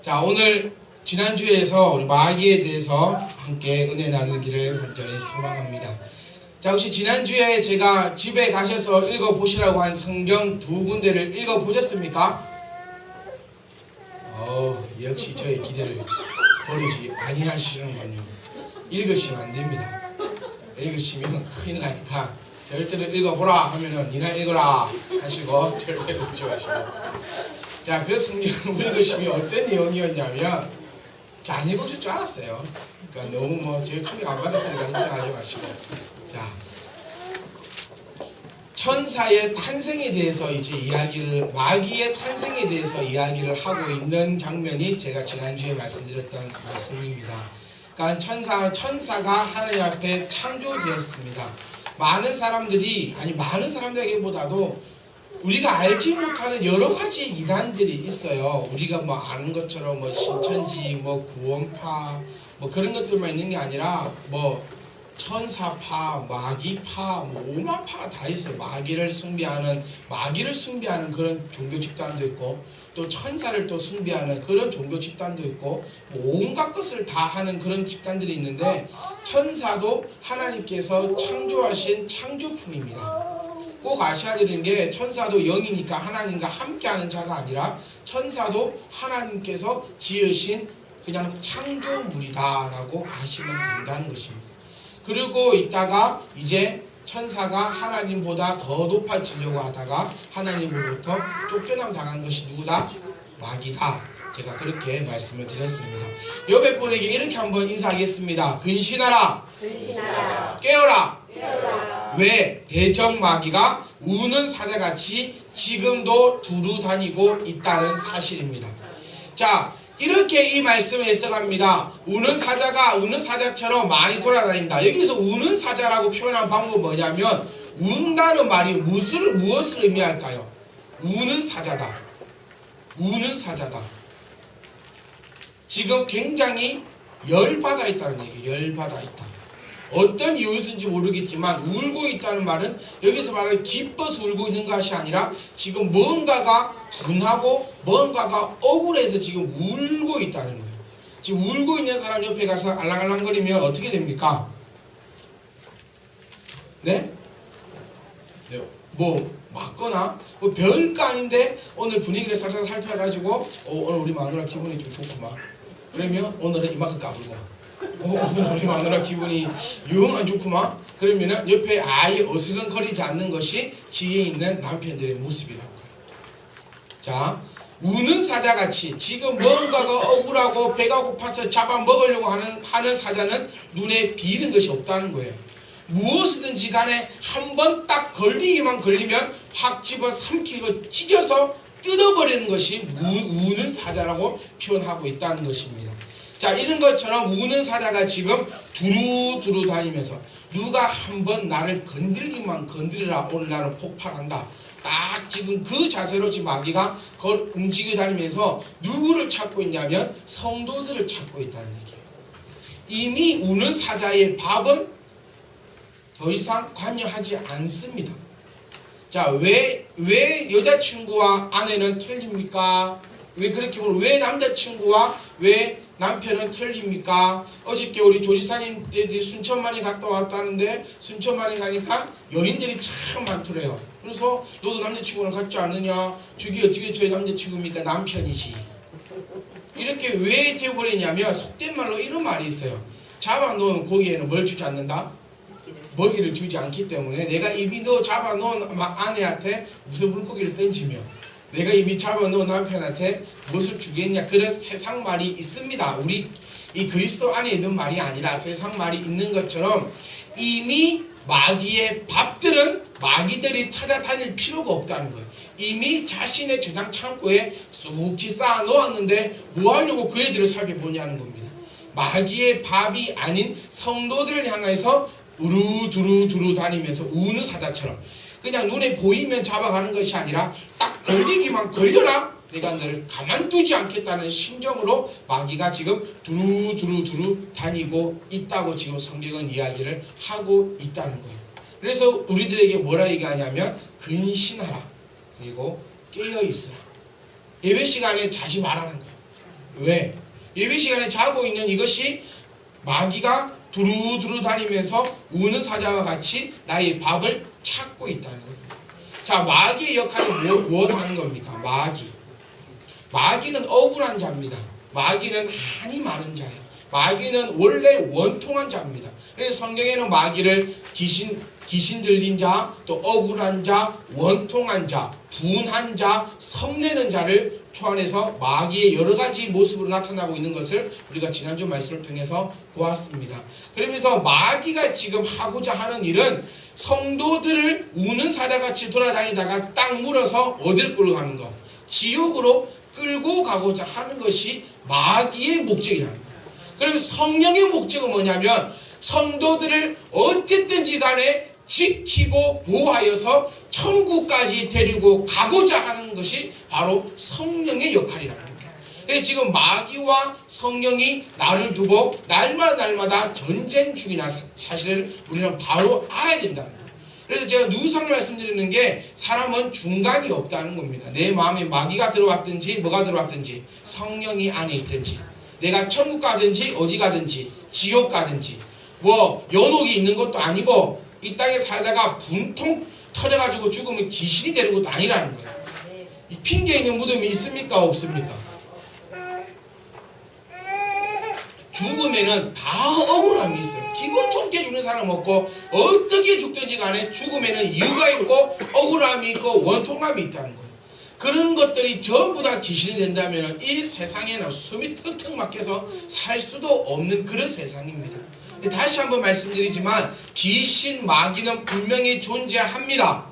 자, 오늘 지난주에서 우리 마귀에 대해서 함께 은혜 나누기를 간절히 소망합니다. 자, 혹시 지난주에 제가 집에 가셔서 읽어보시라고 한 성경 두 군데를 읽어보셨습니까? 역시 저의 기대를 버리지 아니하시는군요. 읽으시면 안 됩니다. 읽으시면 큰일 나니까 절대로 읽어보라 하면은 니나 읽어라 하시고 절대로 읽지 마시고. 자, 그 성경을 읽으시면 어떤 내용이었냐면 안 읽어줄 줄 알았어요. 그러니까 너무 제가 충격 안 받았으니까 걱정하지 마시고. 자, 천사의 탄생에 대해서 이제 마귀의 탄생에 대해서 이야기를 하고 있는 장면이 제가 지난주에 말씀드렸던 말씀입니다. 그러니까 천사가 하나님 앞에 창조되었습니다. 많은 사람들에게보다도 우리가 알지 못하는 여러 가지 이단들이 있어요. 우리가 아는 것처럼 신천지, 구원파, 그런 것들만 있는 게 아니라 천사파, 마귀파, 오만파가 다 있어요. 마귀를 숭배하는 그런 종교 집단도 있고, 또 천사를 또 숭배하는 그런 종교 집단도 있고, 온갖 것을 다 하는 그런 집단들이 있는데, 천사도 하나님께서 창조하신 창조품입니다. 꼭 아셔야 되는 게, 천사도 영이니까 하나님과 함께하는 자가 아니라 천사도 하나님께서 지으신 그냥 창조물이다라고 아시면 된다는 것입니다. 그리고 있다가 이제 천사가 하나님보다 더 높아지려고 하다가 하나님으로부터 쫓겨남 당한 것이 누구다? 마귀다. 제가 그렇게 말씀을 드렸습니다. 옆에 분에게 이렇게 한번 인사하겠습니다. 근신하라. 깨어라. 왜? 대적 마귀가 우는 사자같이 지금도 두루 다니고 있다는 사실입니다. 자, 이렇게 이 말씀을 해석합니다. 우는 사자처럼 많이 돌아다닌다. 여기서 우는 사자라고 표현한 방법은 뭐냐면, 운다는 말이 무엇을 의미할까요? 우는 사자다. 지금 굉장히 열받아 있다는 얘기예요. 열받아 있다. 어떤 이유인지 모르겠지만 울고 있다는 말은 여기서 말하는 기뻐서 울고 있는 것이 아니라 지금 뭔가가 분하고 뭔가가 억울해서 지금 울고 있다는 거예요. 지금 울고 있는 사람 옆에 가서 알랑알랑거리면 어떻게 됩니까? 네? 맞거나 별거 아닌데 오늘 분위기를 살짝 살펴가지고 오늘 우리 마누라 기분이 좀 좋구만. 그러면 오늘은 이만큼 까불고 오늘 우리 마누라 기분이 영 안 좋구만. 그러면은 옆에 아예 어슬렁거리지 않는 것이 지혜 있는 남편들의 모습이라고 해요. 자, 우는 사자같이 지금 뭔가가 억울하고 배가 고파서 잡아먹으려고 하는 사자는 눈에 비는 것이 없다는 거예요. 무엇이든지 간에 한번 딱 걸리기만 걸리면 확 집어 삼키고 찢어서 뜯어버리는 것이 우는 사자라고 표현하고 있다는 것입니다. 자, 이런 것처럼 우는 사자가 지금 두루두루 다니면서 누가 한번 나를 건들기만 건드리라 오늘 나는 폭발한다. 딱 지금 그 자세로 지금 마귀가 움직여 다니면서 누구를 찾고 있냐면 성도들을 찾고 있다는 얘기예요. 이미 우는 사자의 밥은 더 이상 관여하지 않습니다. 자, 왜 여자친구와 아내는 틀립니까? 왜 그렇게 보면 왜 남자친구와 왜 남편은 틀립니까? 어저께 우리 조지사님들이 순천만에 갔다 왔다는데 순천만에 가니까 연인들이 참 많더래요. 그래서 너도 남자친구랑 같지 않느냐? 저기 어떻게 저희 남자친구입니까? 남편이지. 이렇게 왜 되어버리냐면 속된 말로 이런 말이 있어요. 잡아놓은 고기에는 뭘 주지 않는다? 먹이를 주지 않기 때문에 내가 이미 너 잡아놓은 아내한테 무슨 물고기를 던지며 내가 이미 잡아놓은 남편한테 무엇을 주겠냐, 그런 세상 말이 있습니다. 우리 이 그리스도 안에 있는 말이 아니라 세상 말이 있는 것처럼 이미 마귀의 밥들은 마귀들이 찾아다닐 필요가 없다는 거예요. 이미 자신의 저장 창고에 쑥히 쌓아 놓았는데 뭐 하려고 그 애들을 살펴보냐는 겁니다. 마귀의 밥이 아닌 성도들을 향해서 두루두루 다니면서 우는 사자처럼 그냥 눈에 보이면 잡아가는 것이 아니라 딱 걸리기만 걸려라 내가 너를 가만두지 않겠다는 심정으로 마귀가 지금 두루두루 다니고 있다고 지금 성경은 이야기를 하고 있다는 거예요. 그래서 우리들에게 뭐라 얘기하냐면 근신하라, 그리고 깨어있으라. 예배 시간에 자지 말라는 거예요. 왜? 예배 시간에 자고 있는 이것이 마귀가 두루두루 다니면서 우는 사자와 같이 나의 밥을 찾고 있다는 겁니다. 자, 마귀의 역할은 무엇 하는 겁니까? 마귀는 억울한 자입니다. 마귀는 한이 많은 자예요. 마귀는 원래 원통한 자입니다. 그래서 성경에는 마귀를 귀신 들린 자, 또 억울한 자, 원통한 자, 분한 자, 성내는 자를 초안해서 마귀의 여러 가지 모습으로 나타나고 있는 것을 우리가 지난주 말씀을 통해서 보았습니다. 그러면서 마귀가 지금 하고자 하는 일은 성도들을 우는 사자같이 돌아다니다가 딱 물어서 어딜 끌고 가는 것, 지옥으로 끌고 가고자 하는 것이 마귀의 목적이라는 거예요. 그럼 성령의 목적은 뭐냐면 성도들을 어쨌든지 간에 지키고 보호하여서 천국까지 데리고 가고자 하는 것이 바로 성령의 역할이라는 거예요. 지금 마귀와 성령이 나를 두고 날마다 전쟁 중이라는 사실을 우리는 바로 알아야 된다는 거예요. 그래서 제가 누구상 말씀드리는 게 사람은 중간이 없다는 겁니다. 내 마음에 마귀가 들어왔든지 뭐가 들어왔든지 성령이 안에 있든지 내가 천국 가든지 어디 가든지 지옥 가든지 뭐 연옥이 있는 것도 아니고 이 땅에 살다가 분통 터져가지고 죽으면 귀신이 되는 것도 아니라는 거예요. 이 핑계 있는 무덤이 있습니까? 없습니까? 죽으면은 다 억울함이 있어요. 기분 좋게 죽는 사람 없고 어떻게 죽든지 간에 죽으면은 이유가 있고 억울함이 있고 원통함이 있다는 거예요. 그런 것들이 전부 다 귀신이 된다면 이 세상에는 숨이 턱턱 막혀서 살 수도 없는 그런 세상입니다. 다시 한번 말씀드리지만 귀신, 마귀는 분명히 존재합니다.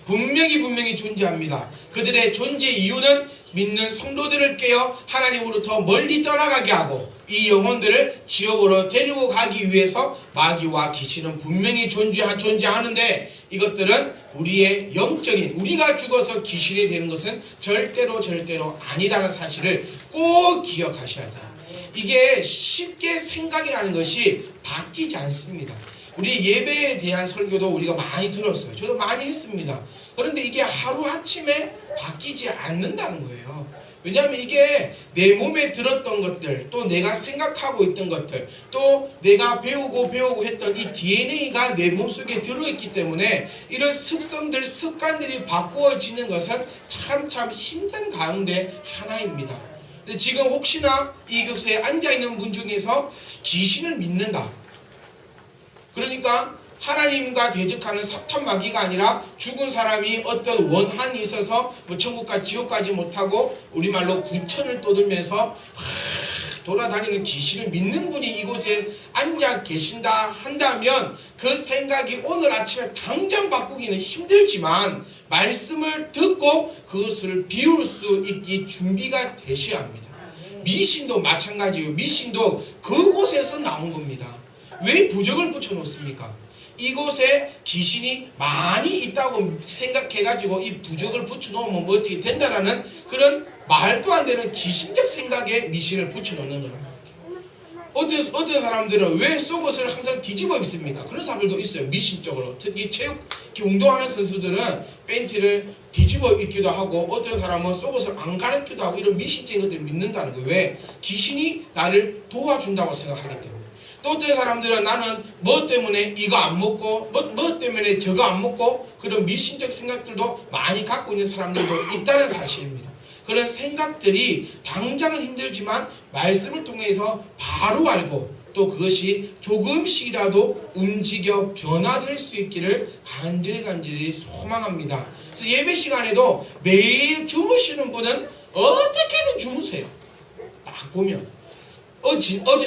분명히 존재합니다. 그들의 존재 이유는 믿는 성도들을 깨어 하나님으로부터 멀리 떠나가게 하고 이 영혼들을 지옥으로 데리고 가기 위해서 마귀와 귀신은 분명히 존재하는데 이것들은 우리의 영적인 우리가 죽어서 귀신이 되는 것은 절대로 아니라는 사실을 꼭 기억하셔야 돼요. 이게 쉽게 생각이라는 것이 바뀌지 않습니다. 우리 예배에 대한 설교도 우리가 많이 들었어요. 저도 많이 했습니다. 그런데 이게 하루아침에 바뀌지 않는다는 거예요. 왜냐하면 이게 내 몸에 들었던 것들, 또 내가 생각하고 있던 것들, 또 내가 배우고 했던 이 DNA가 내 몸속에 들어있기 때문에 이런 습관들이 바꾸어지는 것은 참 힘든 가운데 하나입니다. 근데 지금 혹시나 이곳에 앉아있는 분 중에서 귀신을 믿는다. 그러니까 하나님과 대적하는 사탄 마귀가 아니라 죽은 사람이 어떤 원한이 있어서 뭐 천국과 지옥까지 못하고 우리말로 구천을 떠들면서 돌아다니는 귀신을 믿는 분이 이곳에 앉아 계신다 한다면 그 생각이 오늘 아침에 당장 바꾸기는 힘들지만 말씀을 듣고 그것을 비울 수 있기 준비가 되셔야 합니다. 미신도 마찬가지예요. 미신도 그곳에서 나온 겁니다. 왜 부적을 붙여놓습니까? 이곳에 귀신이 많이 있다고 생각해가지고 이 부적을 붙여놓으면 뭐 어떻게 된다라는 그런 말도 안 되는 귀신적 생각에 미신을 붙여놓는 거라. 어떤 사람들은 왜 속옷을 항상 뒤집어 입습니까? 그런 사람들도 있어요. 미신적으로. 특히 운동하는 선수들은 팬티를 뒤집어 입기도 하고 어떤 사람은 속옷을 안 갈아입기도 하고 이런 미신적인 것들을 믿는다는 거예요. 왜? 귀신이 나를 도와준다고 생각하기 때문에. 또 어떤 사람들은 나는 뭐 때문에 이거 안 먹고 뭐 때문에 저거 안 먹고 그런 미신적 생각들도 많이 갖고 있는 사람들도 있다는 사실입니다. 그런 생각들이 당장은 힘들지만 말씀을 통해서 바로 알고 또 그것이 조금씩이라도 움직여 변화될 수 있기를 간절히 소망합니다. 그래서 예배 시간에도 매일 주무시는 분은 어떻게든 주무세요. 딱 보면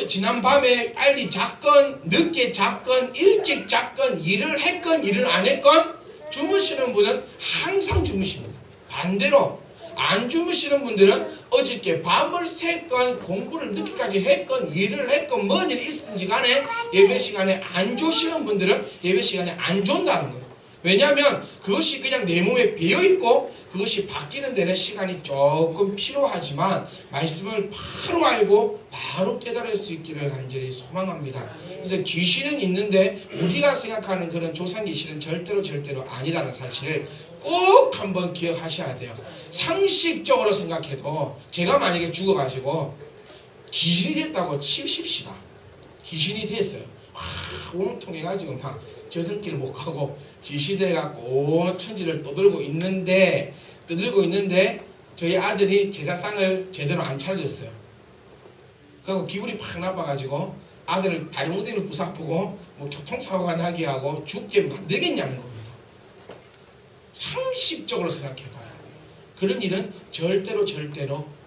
지난 밤에 빨리 잤건 늦게 잤건 일찍 잤건 일을 했건 일을 안 했건 주무시는 분은 항상 주무십니다. 반대로 안 주무시는 분들은 어저께 밤을 샜건 공부를 늦게까지 했건 일을 했건 뭔 일이 있었든지 간에 예배 시간에 안 조시는 분들은 예배 시간에 안 존다는 거예요. 왜냐하면 그것이 그냥 내 몸에 배어있고 그것이 바뀌는 데는 시간이 조금 필요하지만 말씀을 바로 알고 바로 깨달을 수 있기를 간절히 소망합니다. 그래서 귀신은 있는데 우리가 생각하는 그런 조상 귀신은 절대로 아니라는 사실을 꼭 한번 기억하셔야 돼요. 상식적으로 생각해도 제가 만약에 죽어가지고 귀신이 됐다고 칩시다. 귀신이 됐어요. 온통 해가지고 막 저승길 못 가고 귀신이 돼갖고 온 천지를 떠들고 있는데 저희 아들이 제사상을 제대로 안 차려줬어요. 그리고 기분이 팍 나빠가지고 아들을 다리 뭉텅이로 부사보고 뭐 교통사고가 나게 하고 죽게 만들겠냐는 겁니다. 상식적으로 생각해봐요. 그런 일은 절대로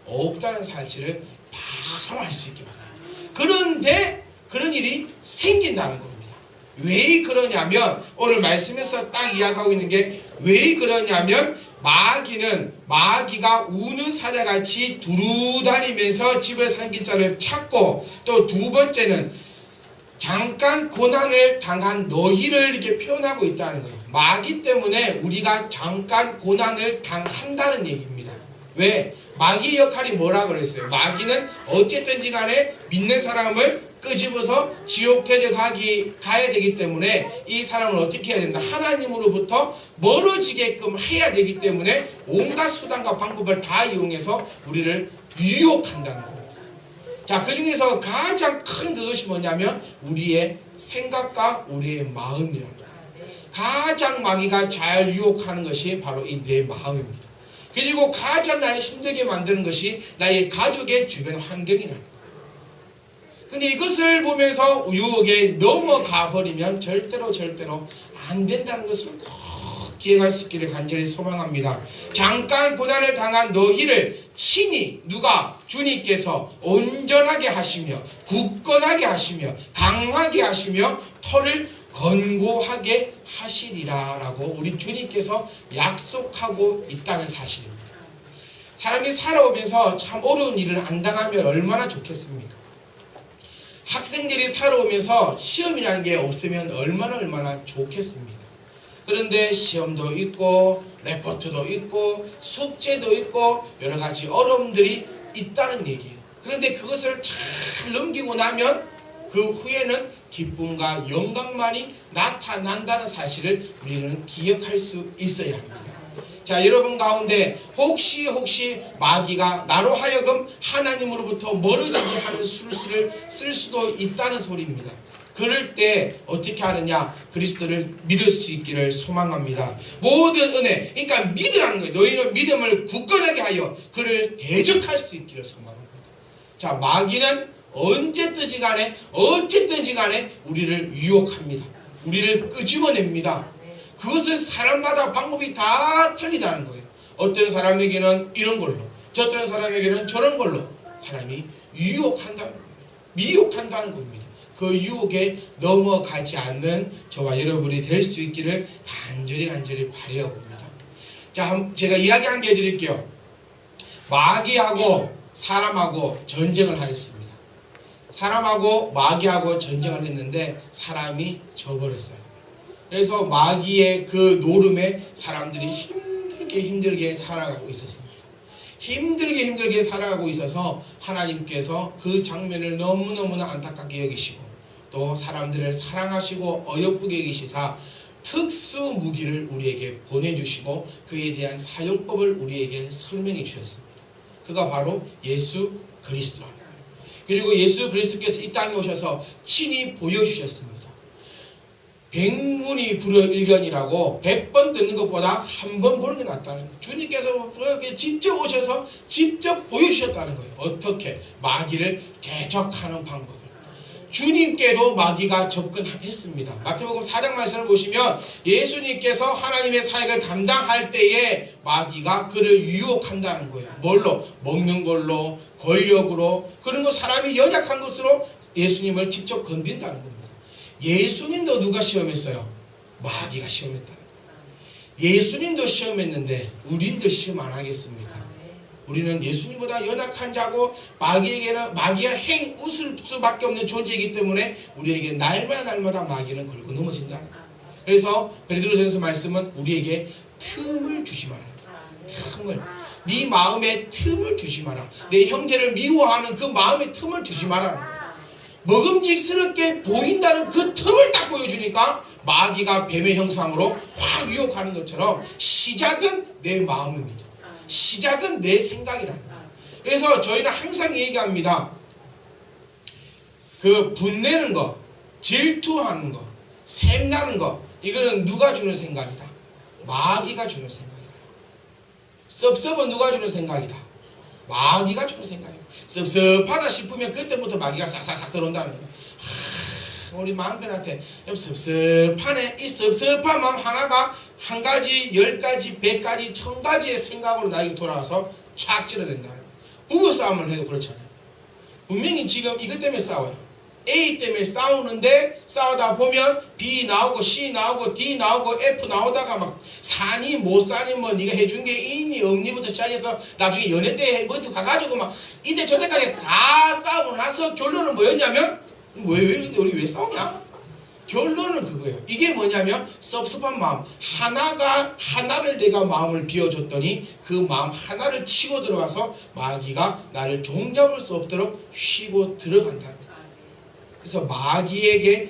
없다는 사실을 바로 알 수 있게 바라요. 그런데 그런 일이 생긴다는 겁니다. 왜 그러냐면 오늘 말씀에서 딱 이야기하고 있는 게 왜 그러냐면 마귀가 우는 사자같이 두루다니면서 집을 삼킨 자를 찾고 또 두 번째는 잠깐 고난을 당한 너희를 이렇게 표현하고 있다는 거예요. 마귀 때문에 우리가 잠깐 고난을 당한다는 얘기입니다. 왜? 마귀의 역할이 뭐라 그랬어요? 마귀는 어쨌든지 간에 믿는 사람을 끄집어서 지옥 가야 되기 때문에 이 사람을 어떻게 해야 된다? 하나님으로부터 멀어지게끔 해야 되기 때문에 온갖 수단과 방법을 다 이용해서 우리를 유혹한다는 겁니다. 자, 그 중에서 가장 큰 그것이 뭐냐면 우리의 생각과 우리의 마음이랍니다. 가장 마귀가 잘 유혹하는 것이 바로 이 내 마음입니다. 그리고 가장 나를 힘들게 만드는 것이 나의 가족의 주변 환경이랍니다. 근데 이것을 보면서 유혹에 넘어가 버리면 절대로 안 된다는 것을 꼭 기억할 수 있기를 간절히 소망합니다. 잠깐 고난을 당한 너희를 친히 누가? 주님께서 온전하게 하시며 굳건하게 하시며 강하게 하시며 터를 건고하게 하시리라 라고 우리 주님께서 약속하고 있다는 사실입니다. 사람이 살아오면서 참 어려운 일을 안 당하면 얼마나 좋겠습니까? 학생들이 살아오면서 시험이라는 게 없으면 얼마나 좋겠습니까? 그런데 시험도 있고 레포트도 있고 숙제도 있고 여러 가지 어려움들이 있다는 얘기예요. 그런데 그것을 잘 넘기고 나면 그 후에는 기쁨과 영광만이 나타난다는 사실을 우리는 기억할 수 있어야 합니다. 자, 여러분 가운데 혹시 마귀가 나로 하여금 하나님으로부터 멀어지게 하는 술수를 쓸 수도 있다는 소리입니다. 그럴 때 어떻게 하느냐? 그리스도를 믿을 수 있기를 소망합니다. 모든 은혜, 그러니까 믿으라는 거예요. 너희는 믿음을 굳건하게 하여 그를 대적할 수 있기를 소망합니다. 자, 마귀는 언제든지 간에 우리를 유혹합니다. 우리를 끄집어냅니다. 그것은 사람마다 방법이 다 틀리다는 거예요. 어떤 사람에게는 이런 걸로, 어떤 사람에게는 저런 걸로 사람이 미혹한다는 겁니다. 그 유혹에 넘어가지 않는 저와 여러분이 될 수 있기를 간절히 바라여 봅니다. 자, 제가 이야기 한 개 해드릴게요. 마귀하고 사람하고 전쟁을 하였습니다. 사람하고 마귀하고 전쟁을 했는데 사람이 져버렸어요. 그래서 마귀의 그 노름에 사람들이 힘들게 살아가고 있었습니다. 힘들게 살아가고 있어서 하나님께서 그 장면을 너무너무나 안타깝게 여기시고 또 사람들을 사랑하시고 어여쁘게 여기시사 특수 무기를 우리에게 보내주시고 그에 대한 사용법을 우리에게 설명해 주셨습니다. 그가 바로 예수 그리스도랍니다. 그리고 예수 그리스도께서 이 땅에 오셔서 친히 보여주셨습니다. 100문이 불여일견이라고 100번 듣는 것보다 한 번 보는 게 낫다는 거예요. 주님께서 직접 오셔서 직접 보여주셨다는 거예요. 어떻게? 마귀를 대적하는 방법을. 주님께도 마귀가 접근했습니다. 마태복음 4장 말씀을 보시면 예수님께서 하나님의 사역을 감당할 때에 마귀가 그를 유혹한다는 거예요. 뭘로? 먹는 걸로, 권력으로, 그런 거 사람이 연약한 것으로 예수님을 직접 건든다는 겁니다. 예수님도 누가 시험했어요? 마귀가 시험했다. 예수님도 시험했는데 우리들 시험 안 하겠습니까? 우리는 예수님보다 연약한 자고 마귀가 웃을 수밖에 없는 존재이기 때문에 우리에게 날마다 마귀는 걸고 넘어진다. 그래서 베드로전서 말씀은 우리에게 틈을 주지 마라. 틈을. 네 마음에 틈을 주지 마라. 내 형제를 미워하는 그 마음에 틈을 주지 마라. 먹음직스럽게 보인다는 그 틈을 딱 보여주니까 마귀가 뱀의 형상으로 확 유혹하는 것처럼 시작은 내 마음입니다. 시작은 내 생각이라는 거예요. 그래서 저희는 항상 얘기합니다. 그 분내는 거, 질투하는 거, 샘나는 거, 이거는 누가 주는 생각이다? 마귀가 주는 생각이다. 섭섭은 누가 주는 생각이다? 마귀가 주는 생각이다. 섭섭하다 싶으면 그때부터 마귀가 싹싹싹 들어온다는 거예요. 우리 마음편한테 좀 섭섭하네. 이 섭섭한 마음 하나가 한 가지, 10가지, 100가지, 1000가지의 생각으로 나에게 돌아와서 착 찔러댄다는 거예요. 부부싸움을 해도 그렇잖아요. 분명히 지금 이것 때문에 싸워요. A 때문에 싸우는데 싸우다 보면 B 나오고 C 나오고 D 나오고 F 나오다가 막 사니 못 사니 뭐 네가 해준 게 있니 없니부터 시작해서 나중에 연애 때 뭐부터 가가지고 막 이때 저때까지 다 싸우고 나서 결론은 뭐였냐면 우리 왜 싸우냐? 결론은 그거예요. 이게 뭐냐면 섭섭한 마음 하나를 내가 마음을 비워줬더니 그 마음 하나를 치고 들어와서 마귀가 나를 종잡을 수 없도록 쉬고 들어간다는 거예요. 그래서 마귀에게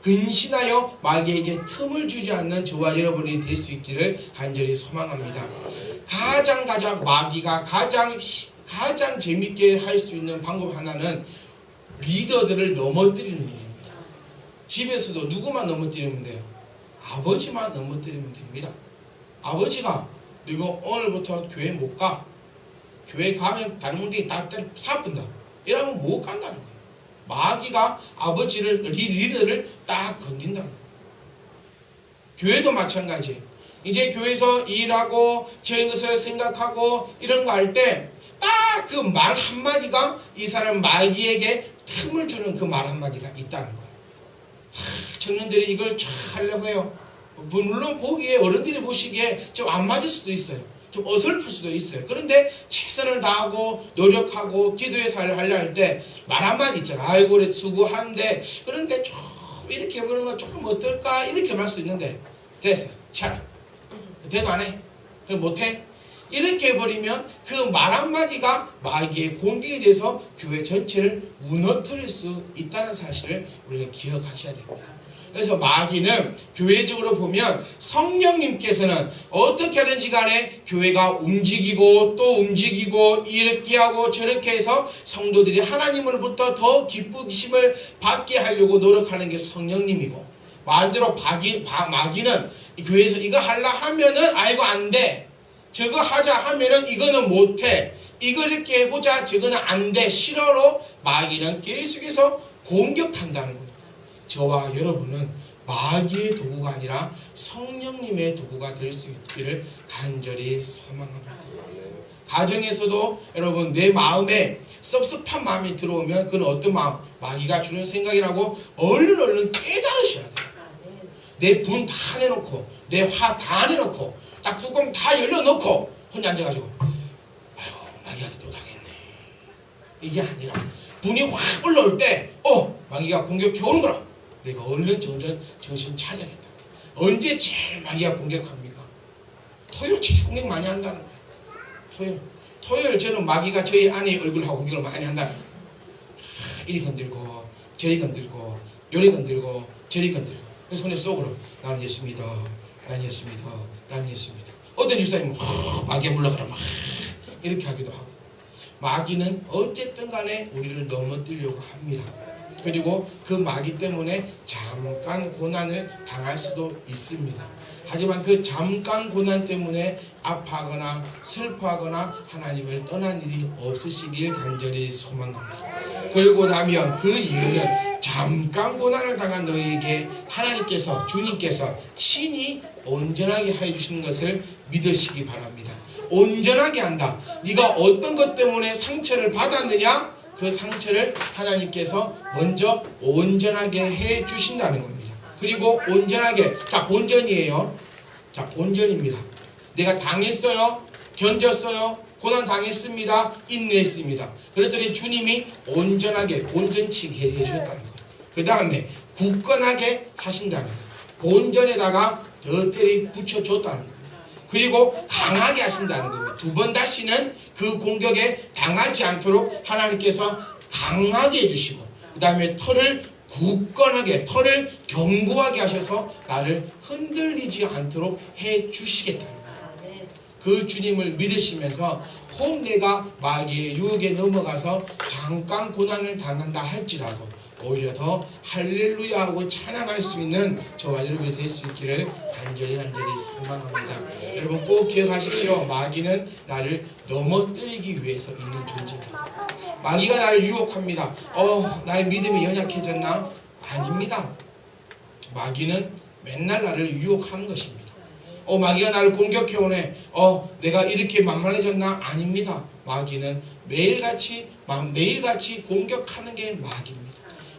근신하여 마귀에게 틈을 주지 않는 저와 여러분이 될 수 있기를 간절히 소망합니다. 가장 마귀가 가장 재밌게 할 수 있는 방법 하나는 리더들을 넘어뜨리는 일입니다. 집에서도 누구만 넘어뜨리면 돼요? 아버지만 넘어뜨리면 됩니다. 아버지가 내가 오늘부터 교회 못 가. 교회 가면 다른 분들이 다 사뿐다. 이러면 못 간다는 거예요. 마귀가 아버지를 리더를 딱 건든다는 거예요. 교회도 마찬가지예요. 이제 교회에서 일하고 저런 것을 생각하고 이런 거 할 때 딱 그 말 한마디가 이 사람 마귀에게 틈을 주는 그 말 한마디가 있다는 거예요. 청년들이 이걸 잘 하려고 해요. 물론 보기에 어른들이 보시기에 좀 안 맞을 수도 있어요. 좀 어설플 수도 있어요. 그런데 최선을 다하고 노력하고 기도해서 하려 할 때 말 한마디 있잖아. 아이고 그래 수고하는데 그런데 좀 이렇게 해보는 건 조금 어떨까 이렇게 말 수 있는데 됐어. 차라. 대도 안 해. 그럼 못해. 이렇게 해버리면 그 말 한마디가 마귀의 공격이 돼서 교회 전체를 무너뜨릴 수 있다는 사실을 우리는 기억하셔야 됩니다. 그래서 마귀는 교회적으로 보면 성령님께서는 어떻게 하든지 간에 교회가 움직이고 또 움직이고 이렇게 하고 저렇게 해서 성도들이 하나님으로부터 더 기쁘심을 받게 하려고 노력하는 게 성령님이고, 말대로 마귀는 교회에서 이거 하려 하면은 아이고 안 돼, 저거 하자 하면은 이거는 못해, 이거 이렇게 해보자 저거는 안 돼, 싫어로 마귀는 계속해서 공격한다는 겁니다. 저와 여러분은 마귀의 도구가 아니라 성령님의 도구가 될 수 있기를 간절히 소망합니다. 가정에서도 여러분 내 마음에 섭섭한 마음이 들어오면 그건 어떤 마음? 마귀가 주는 생각이라고 얼른 깨달으셔야 돼요. 내 분 다 내놓고 내 화 다 내놓고 딱 뚜껑 다 열려놓고 혼자 앉아가지고 아이고 마귀한테 또 당했네, 이게 아니라 분이 확 올라올 때 마귀가 공격해 오는 거라 내가 얼른 정신 차려야겠다. 언제 제일 마귀가 공격합니까? 토요일 제일 공격 많이 한다는 거예요. 토요일 저는 마귀가 저희 아내의 얼굴하고 공격을 많이 한다는 거예요. 이리 건들고 저리 건들고 요리 건들고 저리 건들고 손에 쏙으로 나는 예수 믿어, 난 예수 믿어, 난 예수 믿어. 어떤 집사님은 마귀에 물러가라 막 이렇게 하기도 하고. 마귀는 어쨌든 간에 우리를 넘어뜨리려고 합니다. 그리고 그 마귀 때문에 잠깐 고난을 당할 수도 있습니다. 하지만 그 잠깐 고난 때문에 아파하거나 슬퍼하거나 하나님을 떠난 일이 없으시길 간절히 소망합니다. 그리고 나면 그 이유는 잠깐 고난을 당한 너에게 하나님께서, 주님께서 친히 온전하게 해주시는 것을 믿으시기 바랍니다. 온전하게 한다. 네가 어떤 것 때문에 상처를 받았느냐? 그 상처를 하나님께서 먼저 온전하게 해 주신다는 겁니다. 그리고 온전하게, 자 본전이에요. 자 본전입니다. 내가 당했어요, 견뎠어요, 고난 당했습니다, 인내했습니다. 그랬더니 주님이 온전하게 본전치게 해 주셨다는 거예요. 그 다음에 굳건하게 하신다는 거예요. 본전에다가 더 때리 붙여줬다는 거예요. 그리고 강하게 하신다는 겁니다. 두 번 다시는 그 공격에 당하지 않도록 하나님께서 강하게 해주시고, 그 다음에 털을 굳건하게, 털을 견고하게 하셔서 나를 흔들리지 않도록 해주시겠다는 거예요. 그 주님을 믿으시면서 혹 내가 마귀의 유혹에 넘어가서 잠깐 고난을 당한다 할지라도 오히려 더 할렐루야 하고 찬양할 수 있는 저와 여러분이 될 수 있기를 간절히 소망합니다. 여러분 꼭 기억하십시오. 마귀는 나를 넘어뜨리기 위해서 있는 존재입니다. 마귀가 나를 유혹합니다. 나의 믿음이 연약해졌나? 아닙니다. 마귀는 맨날 나를 유혹하는 것입니다. 마귀가 나를 공격해오네. 내가 이렇게 만만해졌나? 아닙니다. 마귀는 매일같이 공격하는 게 마귀입니다.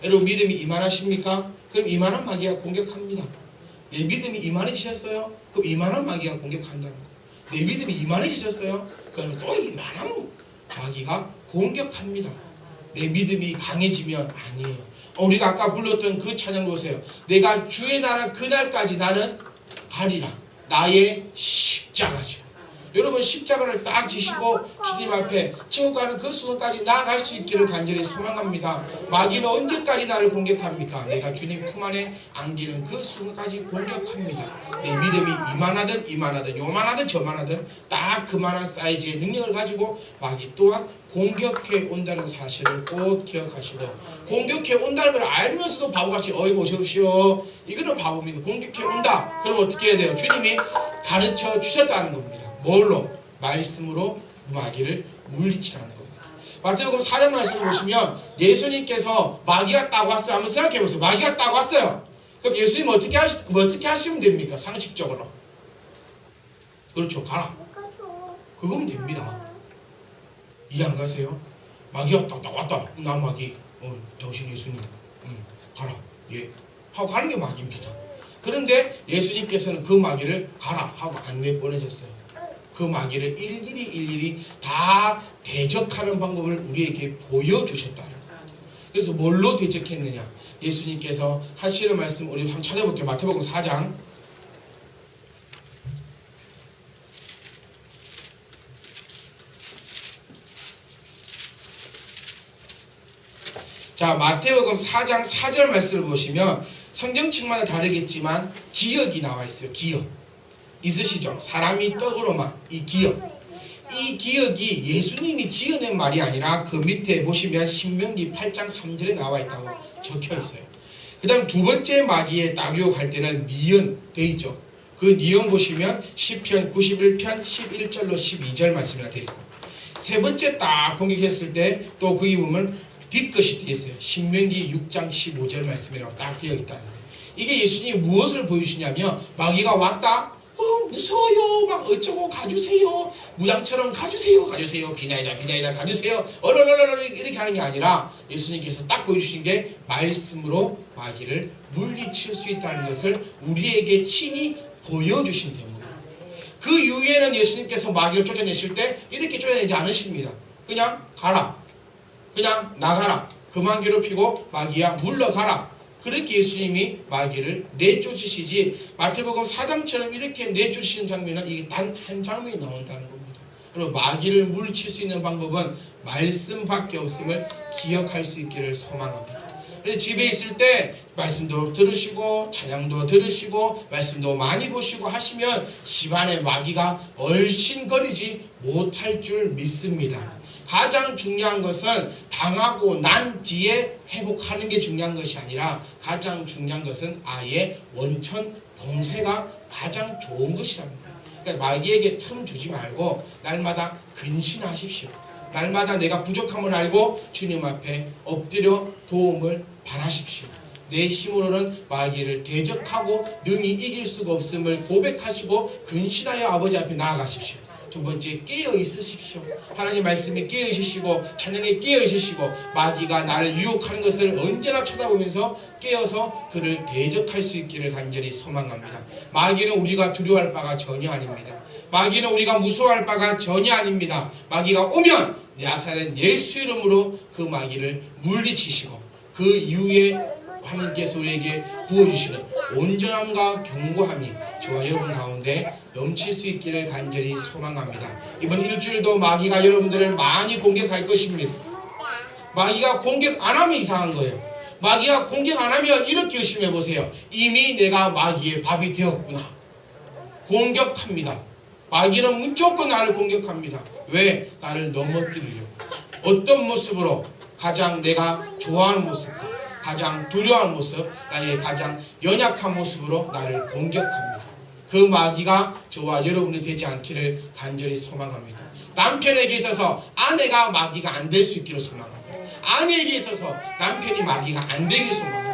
여러분 믿음이 이만하십니까? 그럼 이만한 마귀가 공격합니다. 내 믿음이 이만해지셨어요? 그럼 이만한 마귀가 공격한다는 거. 내 믿음이 이만해지셨어요? 그럼 또 이만한 마귀가 공격합니다. 내 믿음이 강해지면 아니에요. 우리가 아까 불렀던 그 찬양 보세요. 내가 주의 나라 그날까지 나는 가리라. 나의 십자가죠. 여러분 십자가를 딱 지시고 주님 앞에 지옥 가는 그 순간까지 나아갈 수 있기를 간절히 소망합니다. 마귀는 언제까지 나를 공격합니까? 내가 주님 품 안에 안기는 그 순간까지 공격합니다. 내 믿음이 이만하든 요만하든 저만하든 딱 그만한 사이즈의 능력을 가지고 마귀 또한 공격해 온다는 사실을 꼭 기억하시고, 공격해 온다는 걸 알면서도 바보같이 보십시오. 이거는 바보입니다. 공격해 온다. 그럼 어떻게 해야 돼요? 주님이 가르쳐 주셨다는 겁니다. 뭘로? 말씀으로 마귀를 물리치라는 겁니다. 마태복음 4장 말씀을 보시면 예수님께서 마귀가 딱 왔어요. 한번 생각해 보세요. 마귀가 딱 왔어요. 그럼 예수님 어떻게 하시면 됩니까? 상식적으로. 그렇죠. 가라. 그거면 됩니다. 이해 안 가세요? 마귀가 딱 왔다. 나 마귀. 당신 예수님. 가라. 예. 하고 가는 게 마귀입니다. 그런데 예수님께서는 그 마귀를 가라 하고 안 내보내셨어요. 그 마귀를 일일이 다 대적하는 방법을 우리에게 보여주셨다는 거예요. 그래서 뭘로 대적했느냐? 예수님께서 하시는 말씀 우리 한번 찾아볼게요. 마태복음 4장. 자, 마태복음 4장 4절 말씀을 보시면 성경책마다 다르겠지만 기역이 나와 있어요. 기역. 있으시죠? 사람이 떡으로만. 이 기역. 이 기역이 예수님이 지어낸 말이 아니라 그 밑에 보시면 신명기 8장 3절에 나와 있다고 적혀 있어요. 그 다음 두 번째 마귀에 딱 유혹할 때는 니은 되어 있죠. 그 니은 보시면 시편 91편 11절로 12절 말씀이 되어 있고, 세 번째 딱 공격했을 때 또 거기 보면 뒷것이 되어 있어요. 신명기 6장 15절 말씀이라고 딱 되어 있다는 거예요. 이게 예수님이 무엇을 보여주시냐면 마귀가 왔다? 무서워요. 막 어쩌고 가주세요. 무당처럼 가주세요. 비나이다 가주세요. 얼얼얼얼 이렇게 하는 게 아니라 예수님께서 딱 보여주신 게 말씀으로 마귀를 물리칠 수 있다는 것을 우리에게 친히 보여주신 때문입니다. 그 이후에는 예수님께서 마귀를 쫓아내실 때 이렇게 쫓아내지 않으십니다. 그냥 가라. 그냥 나가라. 그만 괴롭히고 마귀야 물러가라. 그렇게 예수님이 마귀를 내쫓으시지, 마태복음 4장처럼 이렇게 내쫓으시는 장면은 이게 단 한 장면이 나온다는 겁니다. 그리고 마귀를 물칠 수 있는 방법은 말씀밖에 없음을 기억할 수 있기를 소망합니다. 그래서 집에 있을 때 말씀도 들으시고 찬양도 들으시고 말씀도 많이 보시고 하시면 집안에 마귀가 얼씬거리지 못할 줄 믿습니다. 가장 중요한 것은 당하고 난 뒤에 회복하는 게 중요한 것이 아니라 가장 중요한 것은 아예 원천 봉쇄가 가장 좋은 것이랍니다. 그러니까 마귀에게 틈 주지 말고 날마다 근신하십시오. 날마다 내가 부족함을 알고 주님 앞에 엎드려 도움을 바라십시오. 내 힘으로는 마귀를 대적하고 능히 이길 수가 없음을 고백하시고 근신하여 아버지 앞에 나아가십시오. 두 번째, 깨어 있으십시오. 하나님 말씀에 깨어 있으시고 찬양에 깨어 있으시고 마귀가 나를 유혹하는 것을 언제나 쳐다보면서 깨어서 그를 대적할 수 있기를 간절히 소망합니다. 마귀는 우리가 두려워할 바가 전혀 아닙니다. 마귀는 우리가 무서워할 바가 전혀 아닙니다. 마귀가 오면 나사렛 예수 이름으로 그 마귀를 물리치시고 그 이후에 하나님께서 우리에게 부어주시는 온전함과 견고함이 저와 여러분 가운데 넘칠 수 있기를 간절히 소망합니다. 이번 일주일도 마귀가 여러분들을 많이 공격할 것입니다. 마귀가 공격 안 하면 이상한 거예요. 마귀가 공격 안 하면 이렇게 의심해 보세요. 이미 내가 마귀의 밥이 되었구나. 공격합니다. 마귀는 무조건 나를 공격합니다. 왜? 나를 넘어뜨리려고. 어떤 모습으로? 가장 내가 좋아하는 모습과 가장 두려워하는 모습, 나의 가장 연약한 모습으로 나를 공격합니다. 그 마귀가 저와 여러분이 되지 않기를 간절히 소망합니다. 남편에게 있어서 아내가 마귀가 안 될 수 있기를 소망합니다. 아내에게 있어서 남편이 마귀가 안 되길 소망합니다.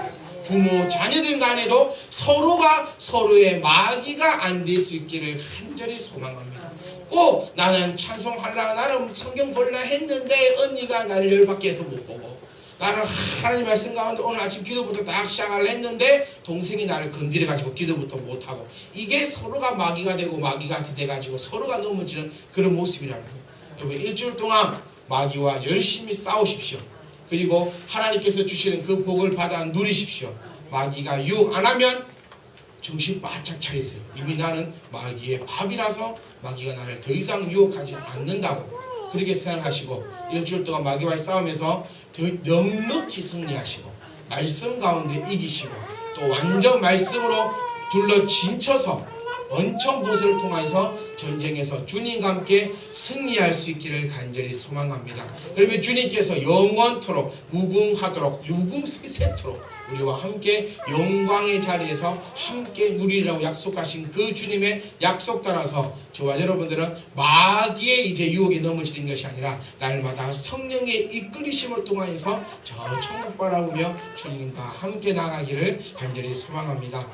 부모, 자녀들 간에도 서로가 서로의 마귀가 안 될 수 있기를 간절히 소망합니다. 꼭 나는 찬송할라, 나는 성경 볼라 했는데 언니가 나를 열받게 해서 못 보고, 나는 하나님 말씀 가운데 오늘 아침 기도부터 딱 시작을 했는데 동생이 나를 건드려가지고 기도부터 못하고, 이게 서로가 마귀가 되고 마귀가 돼가지고 서로가 넘어지는 그런 모습이라는 거예요. 여러분, 일주일 동안 마귀와 열심히 싸우십시오. 그리고 하나님께서 주시는 그 복을 받아 누리십시오. 마귀가 유혹 안 하면 정신 바짝 차리세요. 이미 나는 마귀의 밥이라서 마귀가 나를 더 이상 유혹하지 않는다고 그렇게 생각하시고, 일주일 동안 마귀와의 싸움에서 더 넉넉히 승리하시고 말씀 가운데 이기시고 또 완전 말씀으로 둘러 진쳐서 원천보수를 통해서 전쟁에서 주님과 함께 승리할 수 있기를 간절히 소망합니다. 그러면 주님께서 영원토록 무궁하도록 유궁세세토록 우리와 함께 영광의 자리에서 함께 누리라고 약속하신 그 주님의 약속 따라서 저와 여러분들은 마귀의 이제 유혹에 넘어지는 것이 아니라 날마다 성령의 이끌리심을 통하여서 저 천국 바라보며 주님과 함께 나가기를 간절히 소망합니다.